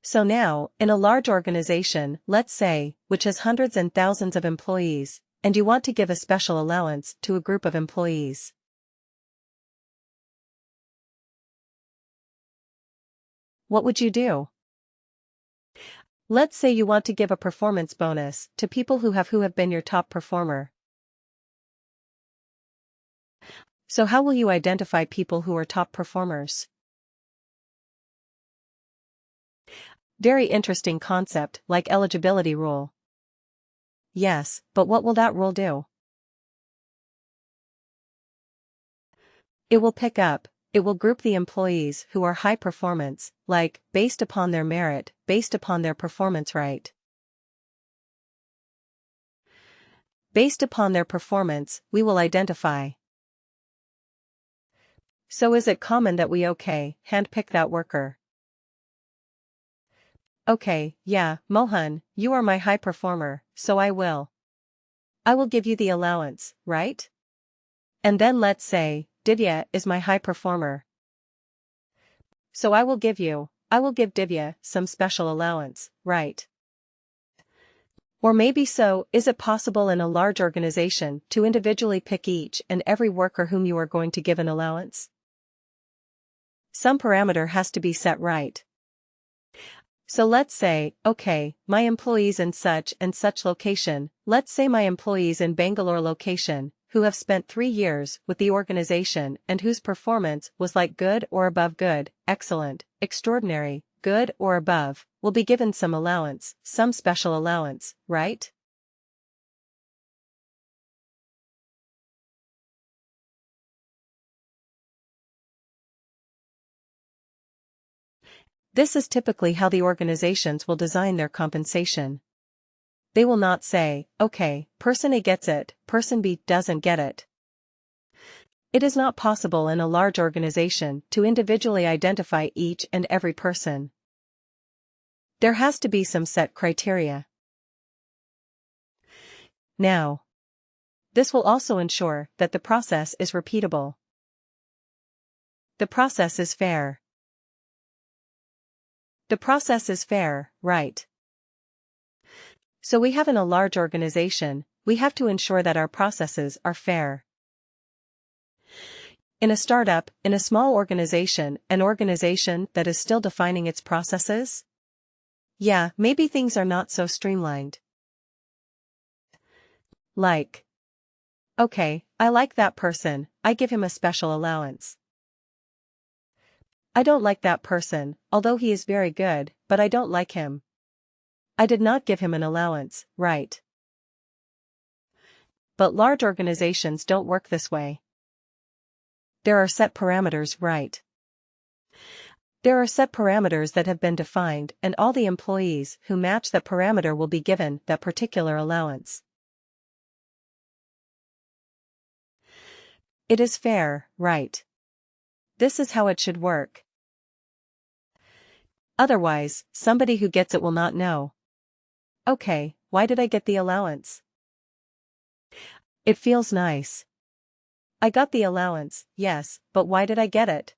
So now, in a large organization, let's say, which has hundreds and thousands of employees, and you want to give a special allowance to a group of employees. What would you do? Let's say you want to give a performance bonus to people who have been your top performer. So how will you identify people who are top performers? Very interesting concept, like eligibility rule. Yes, but what will that rule do? It will group the employees who are high performance, like, based upon their merit, based upon their performance right. Based upon their performance, we will identify. So is it common that we handpick that worker? Okay, yeah, Mohan, you are my high performer, so I will give you the allowance, right? And then let's say, Divya is my high performer. So I will give Divya some special allowance, right? Or maybe so, is it possible in a large organization to individually pick each and every worker whom you are going to give an allowance? Some parameter has to be set right. So let's say, okay, my employees in such and such location, let's say my employees in Bangalore location, who have spent 3 years with the organization and whose performance was like good or above good, excellent, extraordinary, good or above, will be given some allowance, some special allowance, right? This is typically how the organizations will design their compensation. They will not say, okay, person A gets it, person B doesn't get it. It is not possible in a large organization to individually identify each and every person. There has to be some set criteria. Now, this will also ensure that the process is repeatable. The process is fair. The process is fair, right? So we have in a large organization, we have to ensure that our processes are fair. In a startup, in a small organization, an organization that is still defining its processes? Yeah, maybe things are not so streamlined. Like, okay, I like that person, I give him a special allowance. I don't like that person, although he is very good, but I don't like him. I did not give him an allowance, right? But large organizations don't work this way. There are set parameters, right? There are set parameters that have been defined, and all the employees who match that parameter will be given that particular allowance. It is fair, right? This is how it should work. Otherwise, somebody who gets it will not know. Okay, why did I get the allowance? It feels nice. I got the allowance, yes, but why did I get it?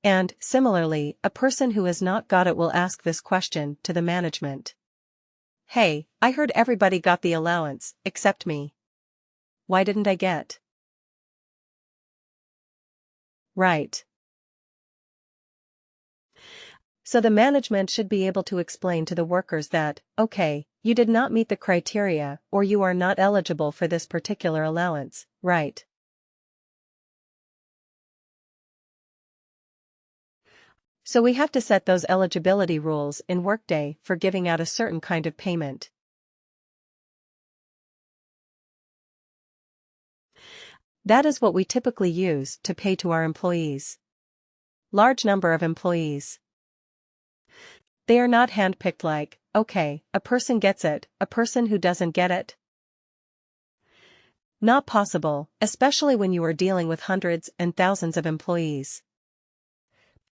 And, similarly, a person who has not got it will ask this question to the management. Hey, I heard everybody got the allowance, except me. Why didn't I get? Right. So the management should be able to explain to the workers that, okay, you did not meet the criteria, or you are not eligible for this particular allowance, right? So we have to set those eligibility rules in WorkDay for giving out a certain kind of payment. That is what we typically use to pay to our employees. Large number of employees. They are not handpicked like, okay, a person gets it, a person who doesn't get it. Not possible, especially when you are dealing with hundreds and thousands of employees.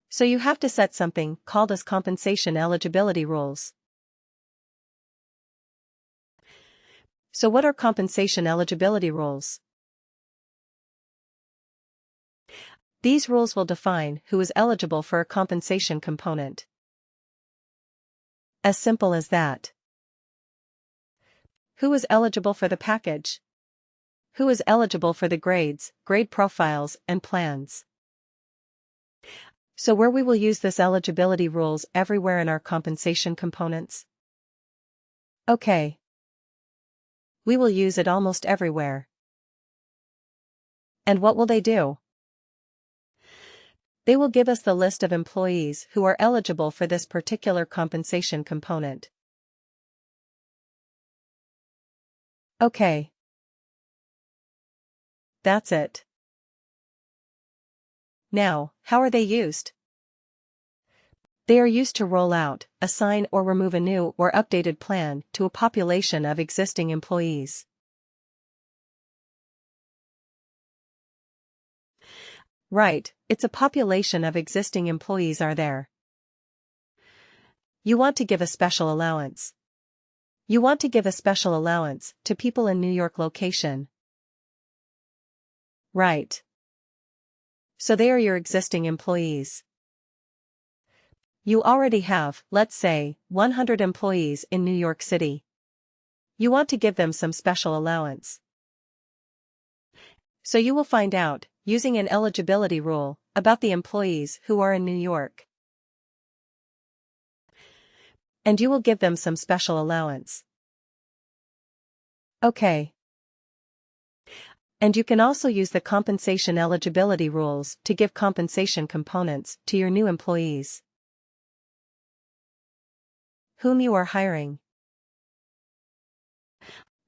So you have to set something called as compensation eligibility rules. So what are compensation eligibility rules? These rules will define who is eligible for a compensation component. As simple as that. Who is eligible for the package? Who is eligible for the grades, grade profiles, and plans? So where we will use this eligibility rules everywhere in our compensation components? Okay. We will use it almost everywhere. And what will they do? They will give us the list of employees who are eligible for this particular compensation component. Okay. That's it. Now, how are they used? They are used to roll out, assign or remove a new or updated plan to a population of existing employees. Right, it's a population of existing employees are there. You want to give a special allowance. You want to give a special allowance to people in New York location. Right. So they are your existing employees. You already have, let's say, 100 employees in New York City. You want to give them some special allowance. So you will find out, using an eligibility rule, about the employees who are in New York. And you will give them some special allowance. Okay. And you can also use the compensation eligibility rules to give compensation components to your new employees, whom you are hiring.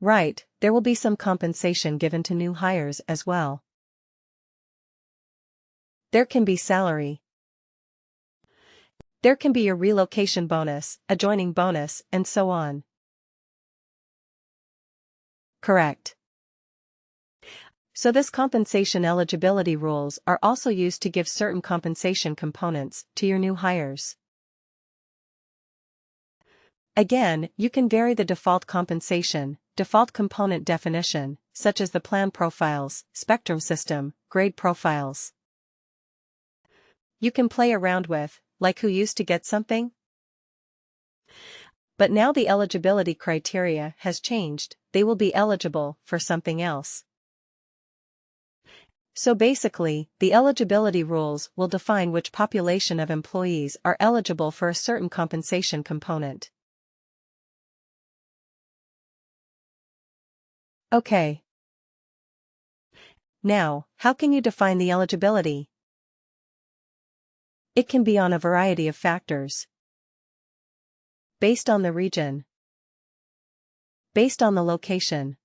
Right, there will be some compensation given to new hires as well. There can be salary. There can be your relocation bonus, a joining bonus, and so on. Correct. So this compensation eligibility rules are also used to give certain compensation components to your new hires. Again, you can vary the default compensation, default component definition, such as the plan profiles, spectrum system, grade profiles. You can play around with, like who used to get something? But now the eligibility criteria has changed, they will be eligible for something else. So basically, the eligibility rules will define which population of employees are eligible for a certain compensation component. Okay. Now, how can you define the eligibility? It can be on a variety of factors. Based on the region. Based on the location.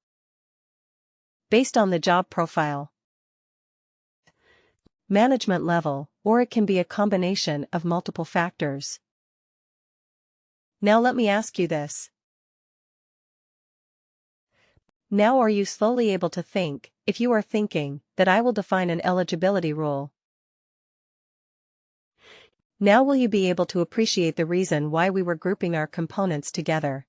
Based on the job profile. Management level, or it can be a combination of multiple factors. Now let me ask you this. Now are you slowly able to think, if you are thinking, that I will define an eligibility rule? Now will you be able to appreciate the reason why we were grouping our components together?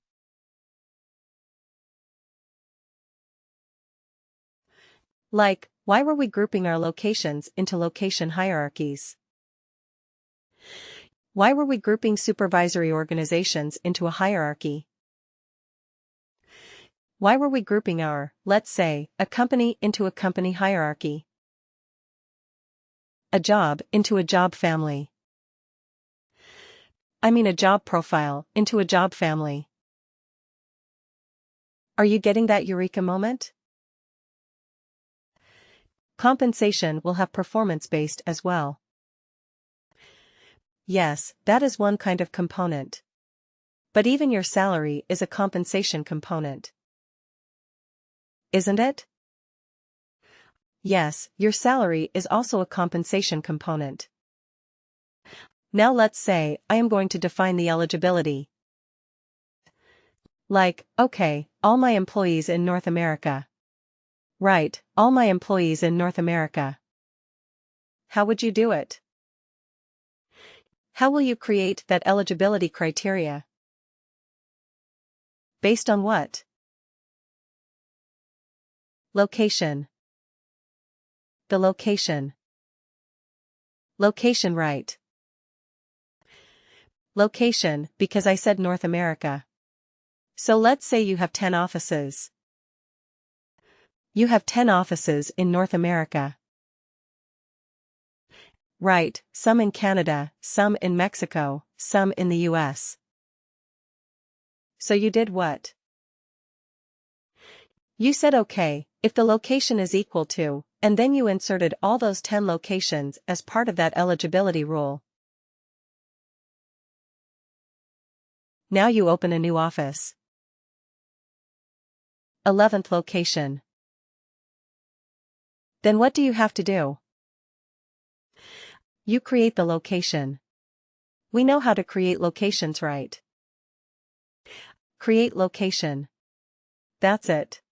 Like, why were we grouping our locations into location hierarchies? Why were we grouping supervisory organizations into a hierarchy? Why were we grouping our, let's say, a company into a company hierarchy? A job into a job family. I mean a job profile into a job family. Are you getting that eureka moment? Compensation will have performance-based as well. Yes, that is one kind of component. But even your salary is a compensation component. Isn't it? Yes, your salary is also a compensation component. Now let's say I am going to define the eligibility. Like, okay, all my employees in North America. Right, all my employees in North America. How would you do it? How will you create that eligibility criteria? Based on what? Location. The location. Location right. Location, because I said North America. So let's say you have 10 offices. You have 10 offices in North America. Right, some in Canada, some in Mexico, some in the US. So you did what? You said okay, if the location is equal to, and then you inserted all those 10 locations as part of that eligibility rule. Now you open a new office. 11th location. Then what do you have to do? You create the location. We know how to create locations, right? Create location. That's it.